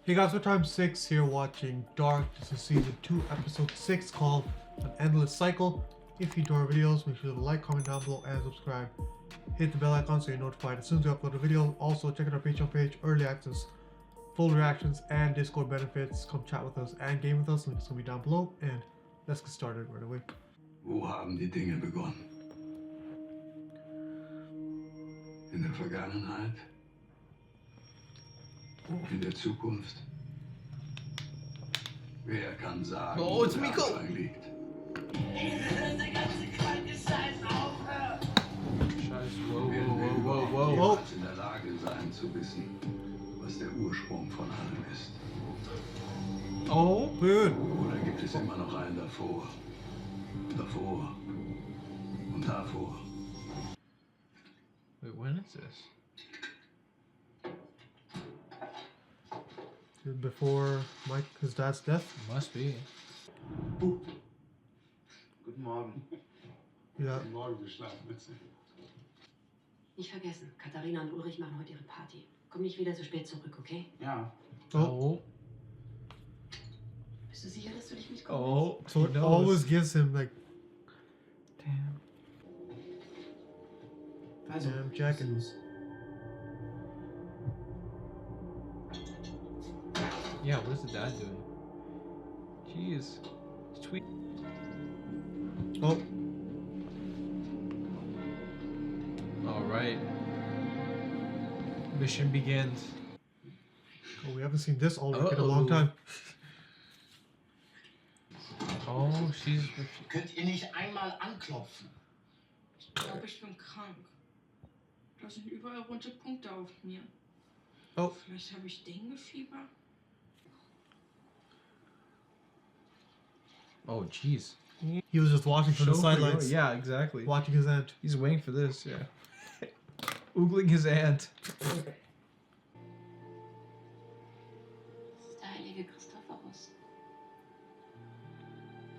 Hey guys, we're time 6 here watching Dark. This is season 2, episode 6 called An Endless Cycle. If you enjoy our videos, make sure to like, comment down below, and subscribe. Hit the bell icon so you're notified as soon as we upload a video. Also, check out our Patreon page, early access, full reactions, and Discord benefits. Come chat with us and game with us. Links will be down below. And let's get started right away. Wo haben die Dinge begonnen? In der Vergangenheit? In der Zukunft? Wer kann sagen, Oh, wo it's der Miko. Anfang liegt? Scheiße, wow, Werden wir wow, wow, überhaupt wow, wow. jemals in der Lage sein zu wissen, was der Ursprung von allem ist? Oh, Good. Oder gibt es immer noch einen davor? Davor und davor? wait, when is this? Before his dad's death? Must be. Guten Morgen. Yeah. Guten Morgen, wir schlafen jetzt. Nicht vergessen, Katharina und Ulrich machen heute ihre Party. Komm nicht wieder so spät zurück, okay? Ja. Oh, Bist du sicher, dass du dich nicht Oh, so he it knows. always gives him like Damn. Also, Damn jacket. Yeah, what is the dad doing? Jeez. He's tweet. Oh, Alright. Mission begins. we haven't seen this all week in a Uh-oh. long time. Oh, she's. könnt ihr nicht einmal anklopfen? Ich glaube, ich bin krank. Da sind überall rote Punkte auf mir. Oh. Vielleicht habe ich Denguefieber. Oh, jeez. He was just watching from the Show for sidelines, you. Yeah, exactly. watching his aunt. He's waiting for this, yeah. Oogling his aunt. Das ist der heilige Christophorus.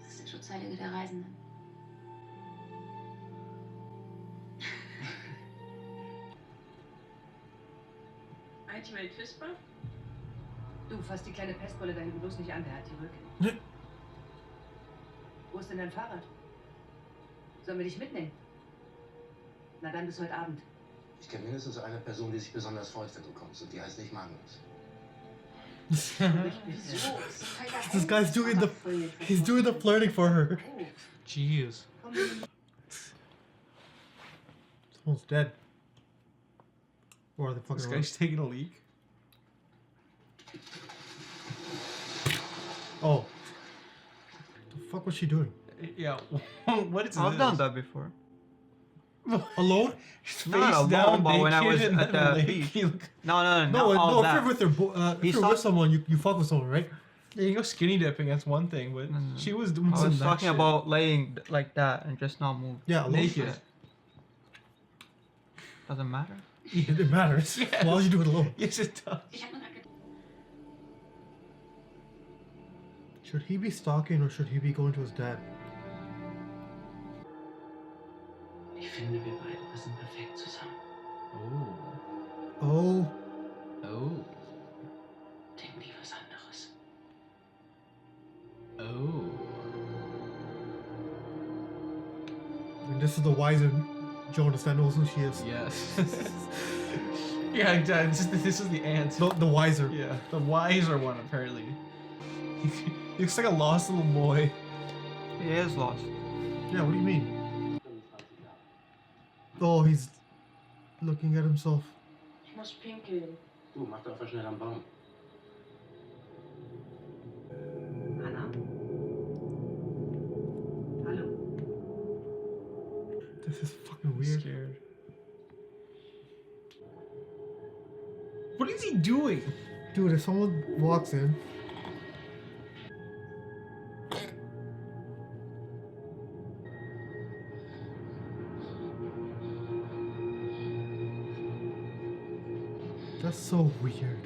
Das ist der Schutzheilige der Reisenden. Ultimate Whisper? Du, fass die kleine Pestbolle da hinten bloß nicht an, der hat die Rücken. Ne. Wo ist denn dein Fahrrad? Sollen wir dich mitnehmen? Na dann bis heute Abend. Ich kenne mindestens eine Person, die sich besonders freut, wenn du kommst. Und die heißt nicht Magnus. Wieso? Das ist doch kein Geheimnis. This guy's doing the Aber voll jetzt. he's doing the flirting for her. Oh, Jeez. komm. Someone's dead. Or are they This fucking around? guy's taking a leak. Oh. The fuck was she doing? Yeah. What is I've this? done that before. Alone? Face Not alone, down, but when I naked was in at the the lake. beach. You look- No, No, not all no. If that. you're with your if He's you're talk- with someone, you fuck with someone, right? Yeah, you go skinny dipping, that's one thing, but she was doing I some was nut talking shit. about laying like that and just not move. Yeah, alone. naked. Doesn't matter. It matters. Yes. Why would you do it alone? Yes, it does. Ich hab mir grad gedacht. Should he be stalking or should he be going to his dad? Ich finde, wir beide passen perfekt zusammen. Oh. Oh, Oh. Denk wie was anderes. Oh. and this is the wiser Jonas that knows who she is. Yes. Yeah, exactly. This is the aunt. The wiser. Yeah, the wiser one apparently. He looks like a lost little boy. He is lost. Yeah, what do you mean? Oh, he's looking at himself. Ich muss pinkeln. Du, mach doch einfach schnell am Baum. Anna? Hallo? This is fucking weird. Scared. What is he doing? Dude, if someone walks in. That's so weird.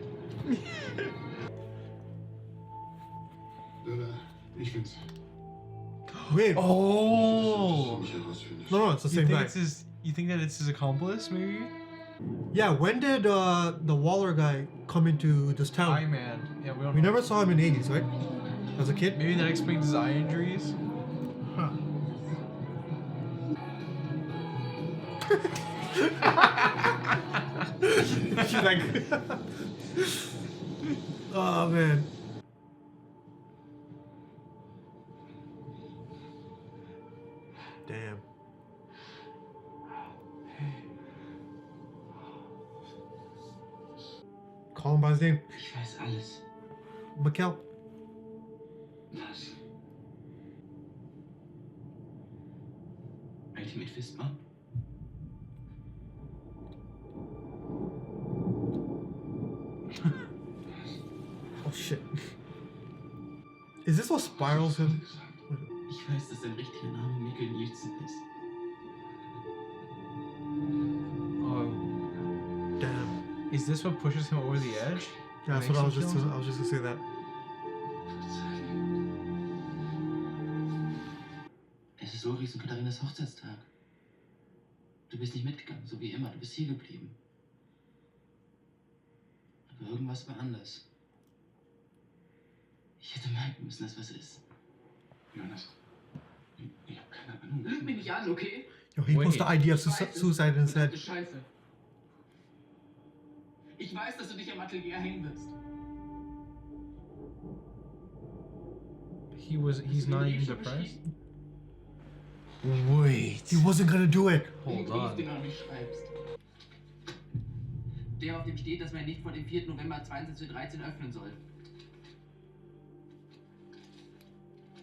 Ich bin's. Wait. Oh. Mich herausfinden. No, no, it's the You same think guy. it's his? You think that it's his accomplice, maybe? Yeah, when did the Waller guy come into this town? Eye Man. Yeah, we don't We know. never saw him in the 80s, right? As a kid? Maybe that explains his eye injuries. Huh. She's like, oh man. Damn. Call him by his name. Ich weiß alles. Mikkel. Was? Ultimate Fist Bump? Oh shit. Is this what spirals him? Ich weiß, dass dein richtiger Name Mikkel Nielsen ist. Oh, Damn. is this what pushes him over the edge? Yeah, that's what I was just gonna say that. Es ist Ulrichs und Katharinas Hochzeitstag. Du bist nicht mitgegangen, so wie immer. Du bist hier geblieben. Aber irgendwas war anders. Ich hätte merken müssen, dass was ist. Jonas, ich habe keine Ahnung. Lüg mich nicht an, okay? Yo, he puts the Wait. idea of suicide in his head. Scheiße. Ich weiß, dass du dich am Atelier hängen wirst. He's not even depressed? Wait, he wasn't gonna do it. Hold Den Brief, on. den du an mich schreibst. Der, auf dem steht, dass man nicht vor dem 4. November 22:13 Uhr öffnen soll.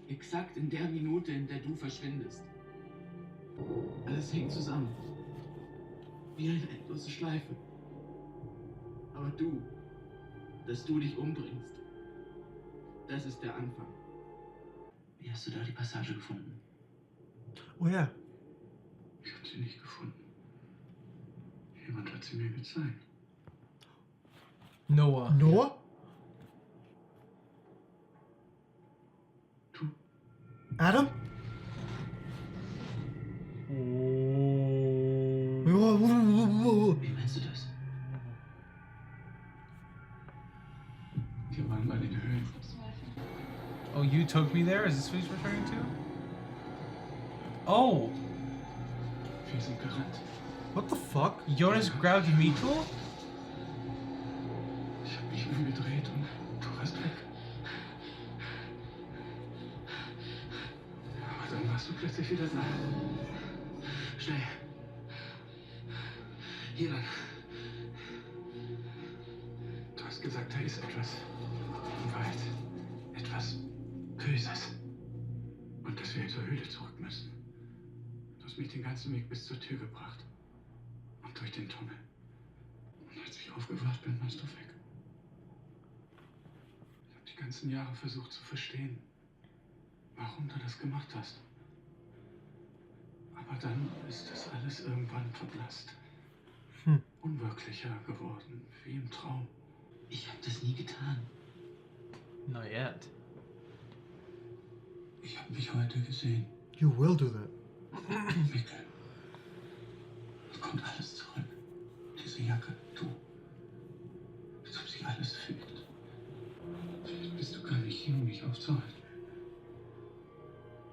Exakt in der Minute, in der du verschwindest. Alles hängt zusammen. Wie eine endlose Schleife. Aber du, dass du dich umbringst, das ist der Anfang. Wie hast du da die Passage gefunden? Oh yeah. Ich habe sie nicht gefunden. Jemand hat sie mir gezeigt. Noah. Noah? Du? Adam? Wie meinst du das? Wir waren bei den Höhlen. Oh, you took me there? Is this what he's referring to? Oh! Wir sind gerannt. What the fuck? Jonas grabbed Mikkel? Ich habe mich umgedreht und du warst weg. Aber dann warst du plötzlich wieder da. Schnell. Hier lang. Du hast gesagt, da ist etwas im Wald. Etwas Böses. Und dass wir zur Höhle zurück müssen. Du hast mich den ganzen Weg bis zur Tür gebracht. Und durch den Tunnel. Und als ich aufgewacht bin, warst du weg. Ich habe die ganzen Jahre versucht zu verstehen, warum du das gemacht hast. Aber dann ist das alles irgendwann verblasst. Unwirklicher geworden, wie im Traum. Ich habe das nie getan. Not yet. Ich habe mich heute gesehen. You will do that. Mikkel. Es kommt alles zurück. Diese Jacke, du. Als ob sie alles fühlt. Vielleicht bist du gar nicht hier, um mich aufzuhalten.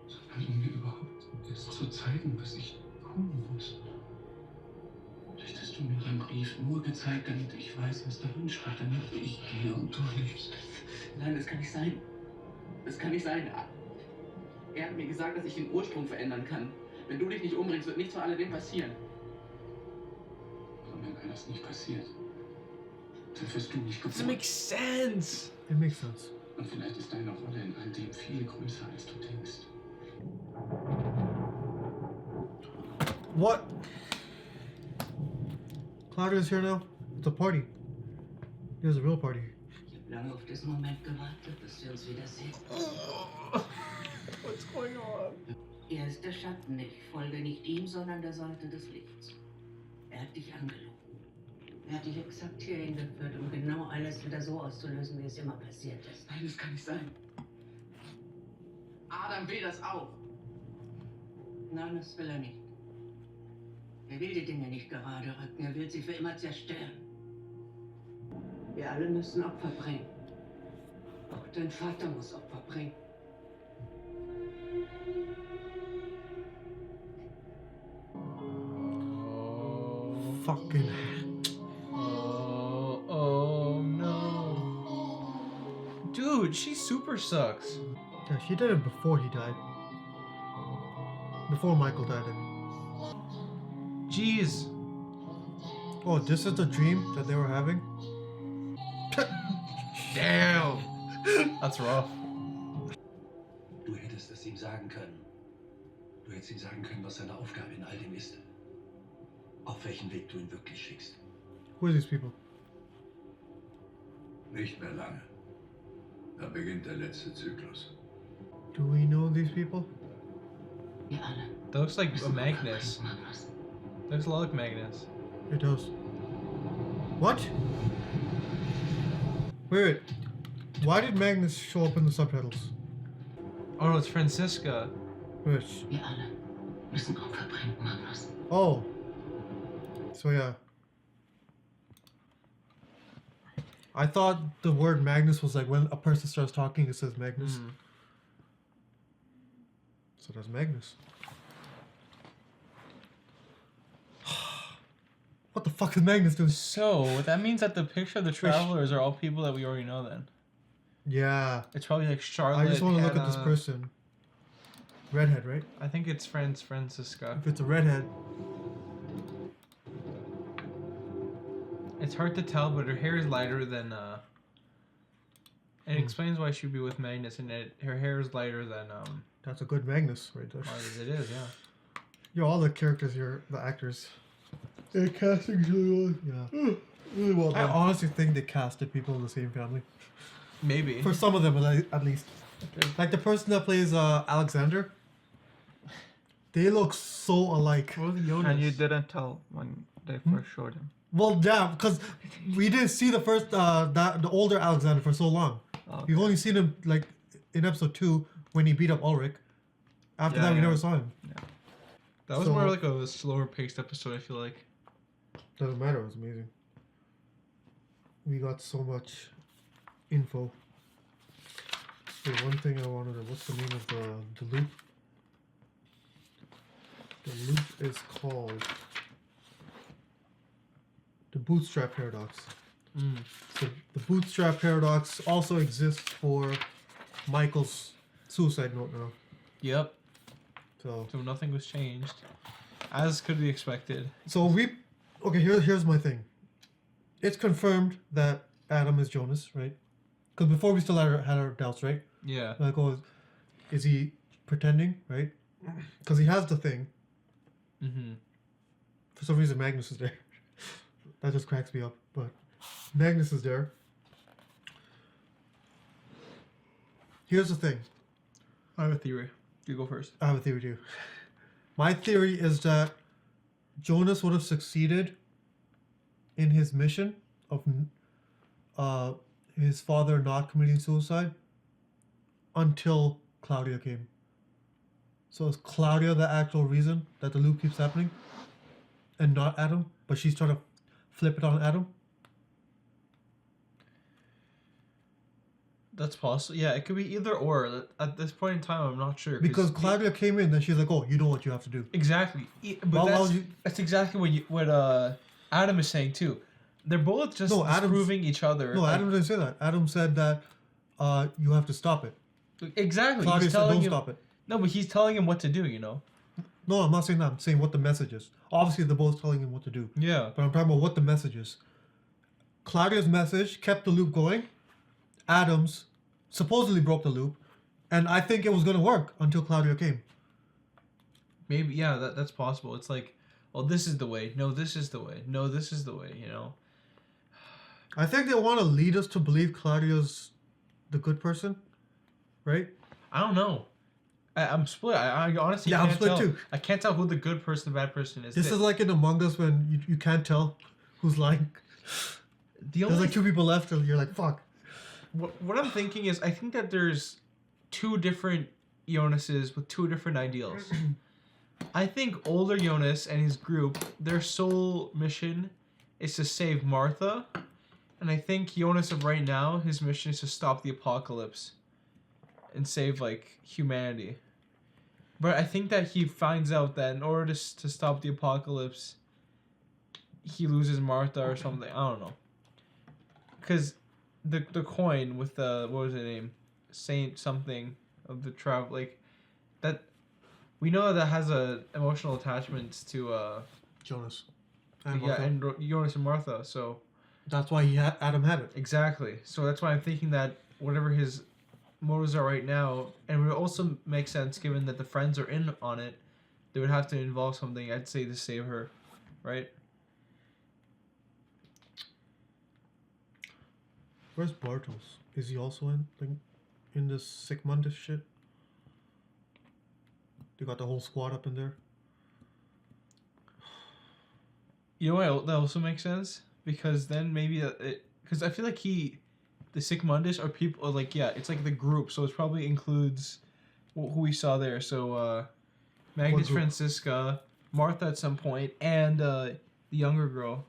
Sondern um mir überhaupt erst zu zeigen, was ich tun muss. Vielleicht hast du mir den Brief nur gezeigt, damit ich weiß, was darin steht, damit ich gehe und du liebst. Nein, das kann nicht sein. Das kann nicht sein. Er hat mir gesagt, dass ich den Ursprung verändern kann. Wenn du dich nicht umbringst, wird nichts von alledem passieren. Aber wenn das nicht passiert, dann wirst du nicht Doesn't geboren. make sense! It makes sense. Und vielleicht ist deine Rolle in all dem viel größer, als du denkst. What? Claudia's here now? It's a party. There's a real party. Ich habe lange auf diesen Moment gewartet, bis wir uns wiedersehen. What's going on? Er ist der Schatten. Ich folge nicht ihm, sondern der Seite des Lichts. Er hat dich angelogen. Er hat dich exakt hierhin geführt, um genau alles wieder so auszulösen, wie es immer passiert ist. Nein, das kann nicht sein. Adam will das auch. Nein, das will er nicht. Er will die Dinge nicht gerade rücken, er will sie für immer zerstören. Wir alle müssen Opfer bringen. Auch dein Vater muss Opfer bringen. Fucking. Oh no. Dude, she super sucks. Yeah, she did it before he died. Before Michael died. I mean. Jeez. Oh, this is the dream that they were having? Damn. That's rough. Du hättest es ihm sagen können. Du hättest ihm sagen können, was seine Aufgabe in all dem ist. Auf welchen Weg du ihn wirklich schickst. Who are these people? Nicht mehr lange. Da beginnt der letzte Zyklus. Do we know these people? Wir alle. That looks like a müssen Opfer Magnus. bringen, Magnus. Looks a lot like Magnus. It does. What? Wait. Why did Magnus show up in the subtitles? Oh no, it's Francisca. Which? Wir alle müssen Opfer bringen, Magnus. Oh. So yeah. I thought the word Magnus was like when a person starts talking, it says Magnus. Mm. So that's Magnus. What the fuck is Magnus doing? So that means that the picture of the travelers are all people that we already know. Then Yeah. it's probably like Charlotte. I just want to look at this Hannah- person. Redhead, right? I think it's Francisca. If it's a redhead. It's hard to tell, but her hair is lighter than. It Hmm. explains why she'd be with Magnus, and her hair is lighter than That's a good Magnus right there. It is, yeah. Yo, all the characters here, the actors. Their casting's really well. Yeah. Really well done. I honestly think they casted people in the same family. Maybe. For some of them, at least. Like the person that plays Alexander. They look so alike. What was Jonas? And you didn't tell when they first showed him. Well, yeah, because we didn't see the first, the older Alexander for so long. Oh, We've only seen him, like, in episode 2 when he beat up Ulrich. After that, we never saw him. That was So- more like a slower paced episode, I feel like. Doesn't matter, it was amazing. We got so much info. Wait, one thing I wanted to, what's the name of the loop? The loop is called the bootstrap paradox. Mm. So the bootstrap paradox also exists for Michael's suicide note now. Yep. So So nothing was changed, as could be expected. okay, here's my thing. It's confirmed that Adam is Jonas, right? Because before we still had our doubts, right? Yeah. Like, oh, is he pretending, right? Because he has the thing. Mm-hmm. For some reason, Magnus is there. That just cracks me up. But Magnus is there. Here's the thing. I have a theory. You go first. I have a theory too. My theory is that Jonas would have succeeded in his mission of his father not committing suicide until Claudia came. So is Claudia the actual reason that the loop keeps happening and not Adam? But she's trying to flip it on Adam? That's possible. Yeah, it could be either or. At this point in time, I'm not sure. Because Claudia came in, then she's like, "Oh, you know what you have to do." Exactly. But Well, that's, well, you- that's exactly what Adam is saying too. They're both just No, Adam's- disproving each other. No, like- Adam didn't say that. Adam said that you have to stop it. Exactly. Claudia He's said, telling "Don't him, stop it." No, but he's telling him what to do. You know. No, I'm not saying that. I'm saying what the message is. Obviously, they're both telling him what to do. Yeah. But I'm talking about what the message is. Claudia's message kept the loop going. Adam's supposedly broke the loop. And I think it was going to work until Claudia came. Maybe. Yeah. That's possible. It's like, well, this is the way. No, this is the way. No, this is the way. You know. I think they want to lead us to believe Claudia's the good person. Right? I don't know. I'm split. I honestly Yeah, I'm can't split tell. too. I can't tell who the good person, the bad person is. This is like in Among Us when you can't tell who's lying. the There's only like 2 people left and you're like, fuck. what I'm thinking is I think that there's 2 different Jonases with 2 different ideals. I think older Jonas and his group, their sole mission is to save Martha. And I think Jonas of right now, his mission is to stop the apocalypse and save, like, humanity. But I think that he finds out that in order to stop the apocalypse, he loses Martha or something. I don't know. Because the coin with the, what was her name? Saint something of the travel, like, that, we know that has a emotional attachments to, Jonas. and Jonas and Martha, so. That's why Adam had it. Exactly. So that's why I'm thinking that whatever his motives are right now, and it would also make sense given that the friends are in on it, they would have to involve something, I'd say, to save her, right? Where's Bartos? Is he also in this Sigmundus shit? They got the whole squad up in there. You know what? That also makes sense because then maybe because I feel like the Sigmundus are people like it's like the group, so it probably includes who we saw there. So Magnus, Francisca, Martha at some point, and the younger girl,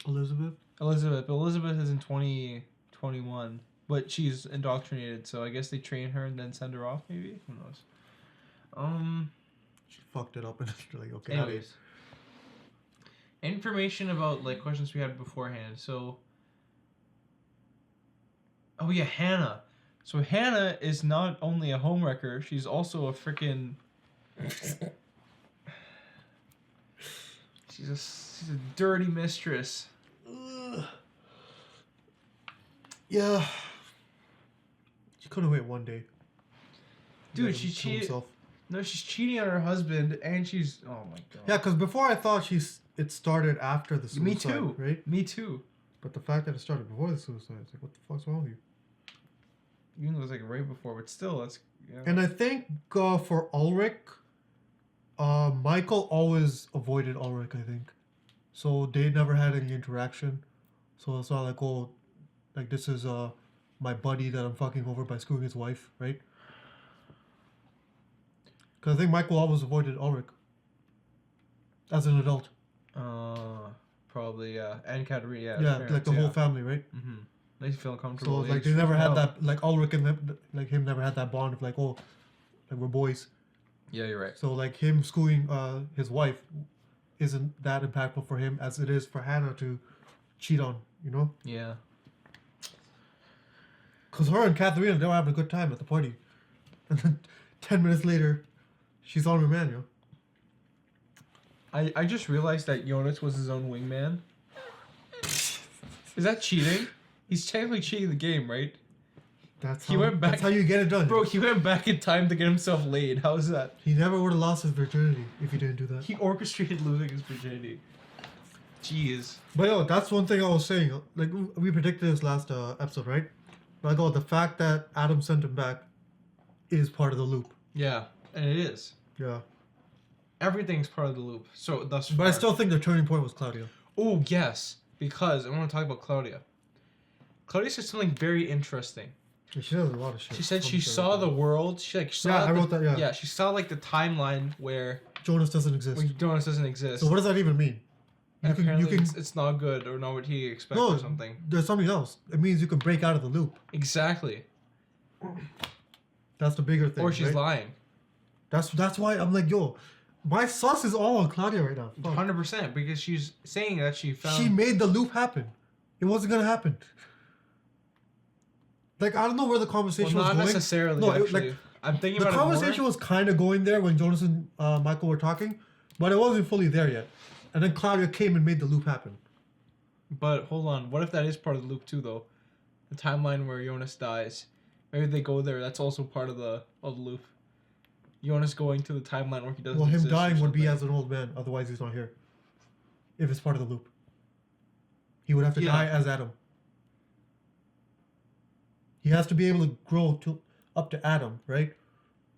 Elizabeth. But Elizabeth is in 2021, but she's indoctrinated, so I guess they train her and then send her off. Maybe, who knows? She fucked it up and they're like, okay. Anyways, information about like questions we had beforehand. So, oh yeah, Hannah. So Hannah is not only a homewrecker; she's also a freaking. She's a dirty mistress. Ugh. Yeah. She couldn't wait one day. Dude, she cheated. No, she's cheating on her husband, and she's. Oh my god. Yeah, because before I thought it started after the suicide. Me too. Right? Me too. But the fact that it started before the suicide, it's like, what the fuck's wrong with you? Even though it was like right before, but still, that's. Yeah. And I think for Ulrich, Michael always avoided Ulrich, I think. So they never had any interaction. So it's not like, oh, like this is my buddy that I'm fucking over by screwing his wife, right? Because I think Michael always avoided Ulrich. As an adult. Probably, yeah. And Katerina, yeah. Yeah, like the whole family, right? Mm-hmm. They feel comfortable. So like they never had that, like Ulrich and him never had that bond of like, oh, like we're boys. Yeah, you're right. So like him screwing his wife isn't that impactful for him as it is for Hannah to cheat on, you know? Yeah. Because her and Katharina, they were having a good time at the party. And then 10 minutes later, she's on her man, yo. I just realized that Jonas was his own wingman. Is that cheating? He's technically cheating the game, right? That's how you get it done. Bro, he went back in time to get himself laid. How is that? He never would have lost his virginity if he didn't do that. He orchestrated losing his virginity. Jeez. But yo, that's one thing I was saying. Like, we predicted this last episode, right? Like, the fact that Adam sent him back is part of the loop. Yeah, and it is. Yeah. Everything's part of the loop. So thus far. But I still think the turning point was Claudia. Oh, yes. Because I want to talk about Claudia. Claudia said something very interesting. Yeah, she does a lot of shit. She said she saw the world. She saw. I wrote that. Yeah. Yeah, she saw like the timeline where Jonas doesn't exist. Where Jonas doesn't exist. So what does that even mean? Apparently, it's not good or not what he expects or something. There's something else. It means you can break out of the loop. Exactly. That's the bigger thing. Or she's lying. That's why I'm like, yo, my sauce is all on Claudia right now. 100%, because she's saying that she made the loop happen. It wasn't gonna happen. Like, I don't know where the conversation was going. Not necessarily. No, actually. I'm thinking about the conversation was kind of going there when Jonas and Michael were talking, but it wasn't fully there yet. And then Claudia came and made the loop happen. But hold on, what if that is part of the loop too, though? The timeline where Jonas dies. Maybe they go there. That's also part of the loop. Jonas going to the timeline where he doesn't. Well, him dying would be as an old man. Otherwise, he's not here. If it's part of the loop, he would have to die as Adam. He has to be able to grow up to Adam, right?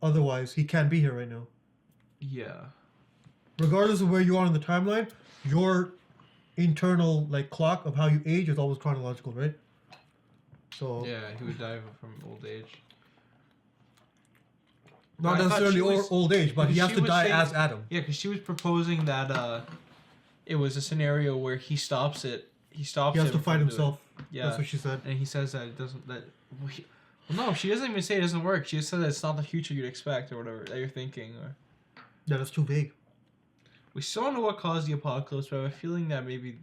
Otherwise, he can't be here right now. Yeah. Regardless of where you are in the timeline, your internal clock of how you age is always chronological, right? So yeah, he would die from old age. Not I thought necessarily she was- old age, but he because has she to was die saying- as Adam. Yeah, because she was proposing that it was a scenario where he stops it. He stops. He has him to from fight doing it. himself. Yeah, That's what she said. and he says that it doesn't. Well, no, she doesn't even say it doesn't work. She just said that it's not the future you'd expect or whatever that you're thinking. Or Yeah, that's too vague. we still don't know what caused the apocalypse, but I have a feeling that maybe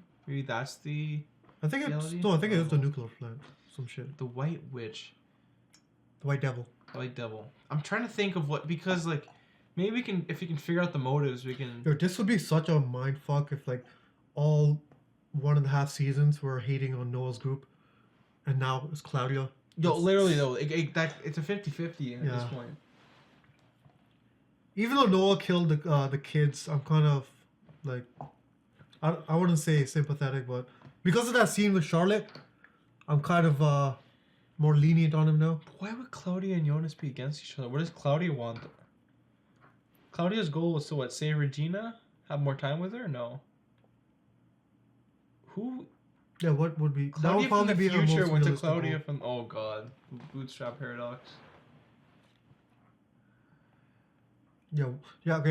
that's the I think it's Reality? no. I think it's the nuclear plant. Some shit. White Witch, The White Devil. the White Devil. I'm trying to think of what because like maybe we can if we can figure out the motives we can. Yo, this would be such a mind fuck if like all 1.5 seasons were hating on Noah's group, and now it's Claudia. Yo, That's- literally though, it's a 50-50 at this Yeah. point. Even though Noah killed the kids, I'm kind of like I wouldn't say sympathetic, but because of that scene with Charlotte, I'm kind of more lenient on him now. Why would Claudia and Jonas be against each other? What does Claudia want? Claudia's goal was to what? Save Regina? Have more time with her? No. Who? Yeah, what would be Claudia from probably the be her future most went to realistic Claudia goal. from. Oh God, bootstrap paradox. Yeah.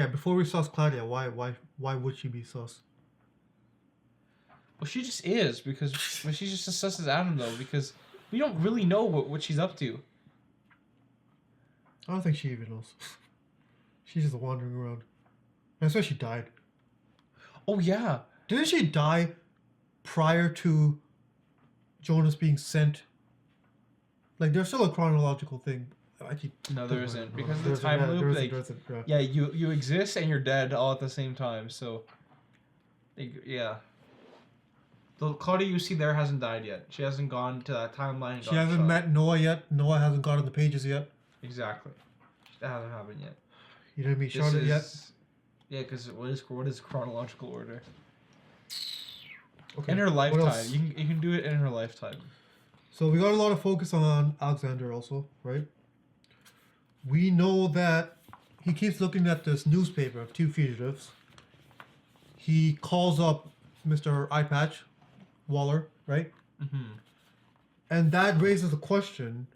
Before we sauce Claudia, why would she be sus? Well, she just is because well, she's just as sus as Adam though because we don't really know what she's up to. I don't think she even knows. She's just wandering around. That's why she died. Oh yeah. Didn't she die prior to Jonas being sent? Like, there's still a chronological thing. No, there isn't because of the There isn't, time yeah, loop. there Like, isn't, yeah. yeah, you exist and you're dead all at the same time. So, yeah. The Claudia you see there hasn't died yet. She hasn't gone to that timeline. And She gotten hasn't shot. met Noah yet. Noah hasn't gotten the pages yet. Exactly. That hasn't happened yet. You didn't meet This Charlotte yet. is- Yeah, because what is chronological order? Okay. In her what lifetime, else? you can do it in her lifetime. So we got a lot of focus on Alexander also, right? We know that he keeps looking at this newspaper of 2 fugitives. He calls up Mr. Eyepatch, Waller, right? Mm-hmm. And that raises the question,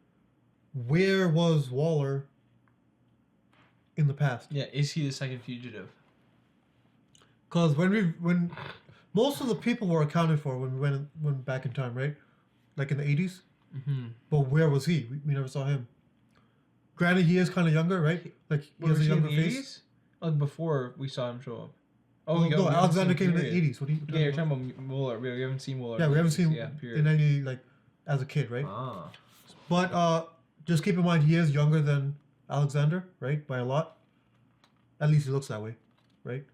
where was Waller in the past? Yeah, is he the second fugitive? Because when most of the people were accounted for when we went back in time, right? Like in the 80s. Mm-hmm. But where was he? We never saw him. Granted, he is kind of younger, right? Like he has a younger face. Like before we saw him show up. Oh, No, we no, haven't Alexander seen came in the period. 80s. What are you? Yeah, you're talking about Mueller. We haven't seen Mueller. Yeah, we haven't seen period. in any like as a kid, right? Ah. But just keep in mind he is younger than Alexander, right? By a lot. At least he looks that way, right?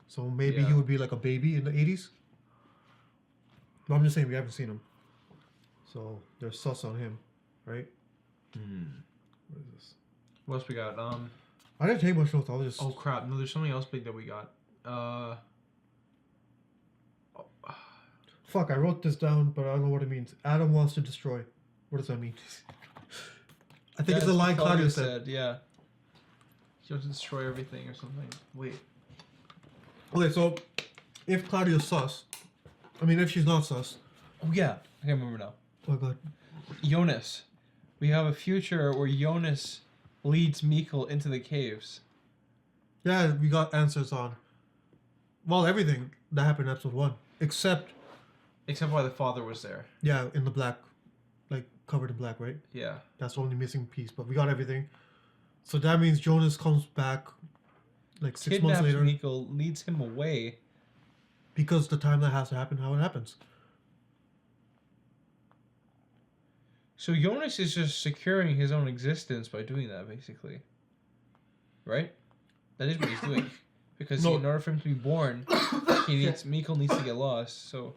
So maybe he Yeah. would be like a baby in the 80s. No, I'm just saying we haven't seen him. So there's sus on him, right? What is this? What else we got? I didn't take much notes. I was just. Oh crap! No, there's something else big that we got. Fuck! I wrote this down, but I don't know what it means. Adam wants to destroy. What does that mean? I think it's the line Claudia said. Yeah. He wants to destroy everything or something. Wait. Okay, so if Claudia's sus, I mean, if she's not sus, Oh yeah. I can't remember now. oh god, Jonas. We have a future where Jonas leads Mikkel into the caves. yeah, we got answers on. Well, everything that happened in episode 1, except Except why the father was there. yeah, in the black, like covered in black, right? Yeah. That's the only missing piece, but we got everything. So that means Jonas comes back like 6 months Kidnaps later Mikkel, leads him away. because the time that has to happen, how it happens. So Jonas is just securing his own existence by doing that, basically. Right? That is what he's doing. Because No. in order for him to be born, Mikkel needs to get lost. So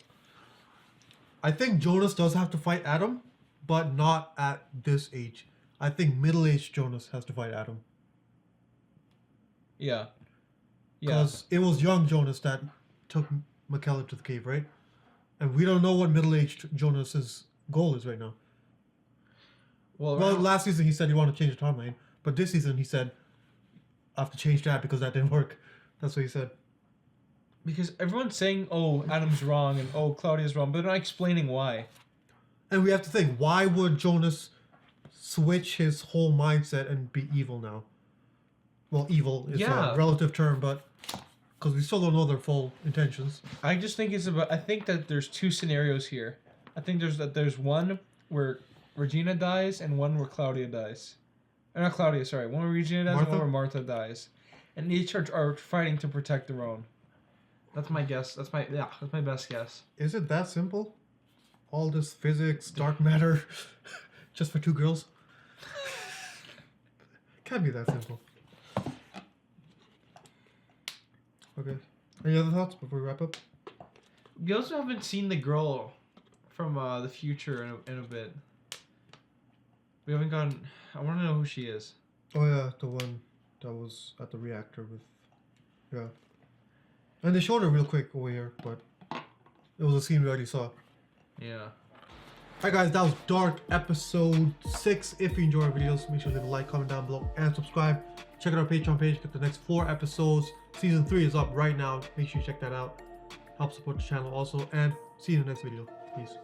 I think Jonas does have to fight Adam, but not at this age. I think middle-aged Jonas has to fight Adam. yeah. Yeah. Because it was young Jonas that took McKellar to the cave, right? And we don't know what middle-aged Jonas's goal is right now. Well, Well, last season he said he wanted to change the timeline, but this season he said, I have to change that because that didn't work. That's what he said. because everyone's saying, oh, Adam's wrong and oh, Claudia's wrong, but they're not explaining why. And we have to think, why would Jonas switch his whole mindset and be evil now? well, evil is Yeah. a relative term, but because we still don't know their full intentions. I just think it's about. I think that there's two scenarios here. I think there's one where Regina dies and one where Claudia dies. Or not Claudia, sorry. One where Regina dies and one Martha? where Martha dies, and each are fighting to protect their own. That's my guess. That's my best guess. Is it that simple? All this physics, dark matter, just for two girls? Can't be that simple. Okay. Any other thoughts before we wrap up? We also haven't seen the girl from the future in a bit. We haven't gone. I want to know who she is. Oh yeah, the one that was at the reactor with, yeah. And they showed her real quick over here, but it was a scene we already saw. Yeah. Alright guys, that was Dark episode 6. If you enjoy our videos, make sure to leave a like, comment down below, and subscribe. Check out our Patreon page, get the next 4 episodes. Season 3 is up right now. Make sure you check that out. Help support the channel also, and see you in the next video. Peace.